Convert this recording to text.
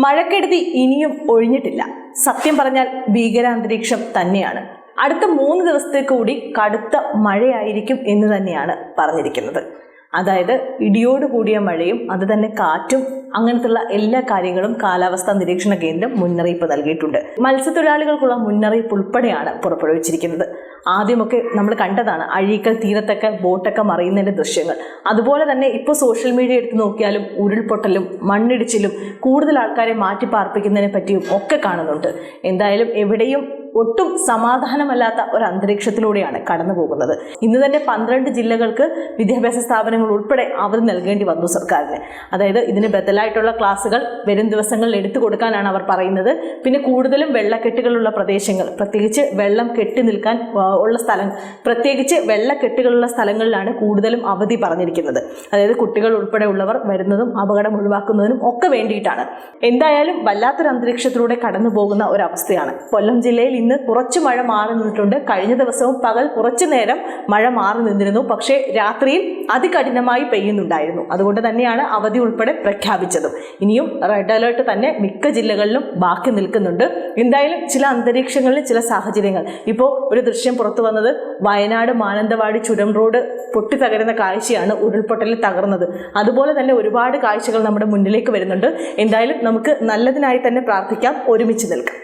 മഴക്കെടുതി ഇനിയും ഒഴിഞ്ഞിട്ടില്ല. സത്യം പറഞ്ഞാൽ ഭീകരാന്തരീക്ഷം തന്നെയാണ്. അടുത്ത 3 ദിവസത്തേക്ക് കൂടി കടുത്ത മഴയായിരിക്കും എന്ന് തന്നെയാണ് പറഞ്ഞിരിക്കുന്നത്. അതായത് ഇടിയോട് കൂടിയ മഴയും അത് തന്നെ കാറ്റും അങ്ങനത്തുള്ള എല്ലാ കാര്യങ്ങളും കാലാവസ്ഥാ നിരീക്ഷണ കേന്ദ്രം മുന്നറിയിപ്പ് നൽകിയിട്ടുണ്ട്. മത്സ്യത്തൊഴിലാളികൾക്കുള്ള മുന്നറിയിപ്പ് ഉൾപ്പെടെയാണ് പുറപ്പെടുവിച്ചിരിക്കുന്നത്. ആദ്യമൊക്കെ നമ്മൾ കണ്ടതാണ് അഴീക്കൽ തീരത്തൊക്കെ ബോട്ടൊക്കെ മറിയുന്നതിന്റെ ദൃശ്യങ്ങൾ. അതുപോലെ തന്നെ ഇപ്പോൾ സോഷ്യൽ മീഡിയ എടുത്ത് നോക്കിയാലും ഉരുൾപൊട്ടലും മണ്ണിടിച്ചിലും കൂടുതൽ ആൾക്കാരെ മാറ്റിപ്പാർപ്പിക്കുന്നതിനെ പറ്റിയും ഒക്കെ കാണുന്നുണ്ട്. എന്തായാലും എവിടെയും ഒട്ടും സമാധാനമല്ലാത്ത ഒരു അന്തരീക്ഷത്തിലൂടെയാണ് കടന്നു പോകുന്നത്. ഇന്ന് തന്നെ 12 ജില്ലകൾക്ക് വിദ്യാഭ്യാസ സ്ഥാപനങ്ങൾ ഉൾപ്പെടെ അവധി നൽകേണ്ടി വന്നു സർക്കാരിന്. അതായത് ഇതിന് ബദലായിട്ടുള്ള ക്ലാസുകൾ വരും ദിവസങ്ങളിൽ എടുത്തു കൊടുക്കാനാണ് അവർ പറയുന്നത്. പിന്നെ കൂടുതലും വെള്ളക്കെട്ടുകളുള്ള പ്രദേശങ്ങൾ, പ്രത്യേകിച്ച് വെള്ളം കെട്ടി നിൽക്കാൻ ഉള്ള സ്ഥലം, പ്രത്യേകിച്ച് വെള്ളക്കെട്ടുകളുള്ള സ്ഥലങ്ങളിലാണ് കൂടുതലും അവധി പറഞ്ഞിരിക്കുന്നത്. അതായത് കുട്ടികൾ ഉൾപ്പെടെ ഉള്ളവർ വരുന്നതും അപകടം ഒഴിവാക്കുന്നതിനും ഒക്കെ വേണ്ടിയിട്ടാണ്. എന്തായാലും വല്ലാത്തൊരു അന്തരീക്ഷത്തിലൂടെ കടന്നു പോകുന്ന ഒരവസ്ഥയാണ്. കൊല്ലം ജില്ലയിൽ ഇന്ന് കുറച്ച് മഴ മാറി നിന്നിട്ടുണ്ട്. കഴിഞ്ഞ ദിവസവും പകൽ കുറച്ചു നേരം മഴ മാറി നിന്നിരുന്നു. പക്ഷേ രാത്രിയിൽ അതികഠിനമായി പെയ്യുന്നുണ്ടായിരുന്നു. അതുകൊണ്ട് തന്നെയാണ് അവധി ഉൾപ്പെടെ പ്രഖ്യാപിച്ചതും. ഇനിയും റെഡ് അലേർട്ട് തന്നെ മിക്ക ജില്ലകളിലും ബാക്കി നിൽക്കുന്നുണ്ട്. എന്തായാലും ചില അന്തരീക്ഷങ്ങളിൽ ചില സാഹചര്യങ്ങൾ, ഇപ്പോൾ ഒരു ദൃശ്യം പുറത്തു വന്നത് വയനാട് മാനന്തവാടി ചുരം റോഡ് പൊട്ടിത്തകരുന്ന കാഴ്ചയാണ്, ഉരുൾപൊട്ടലിൽ തകർന്നത്. അതുപോലെ തന്നെ ഒരുപാട് കാഴ്ചകൾ നമ്മുടെ മുന്നിലേക്ക് വരുന്നുണ്ട്. എന്തായാലും നമുക്ക് നല്ലതിനായി തന്നെ പ്രാർത്ഥിക്കാം, ഒരുമിച്ച് നിൽക്കാം.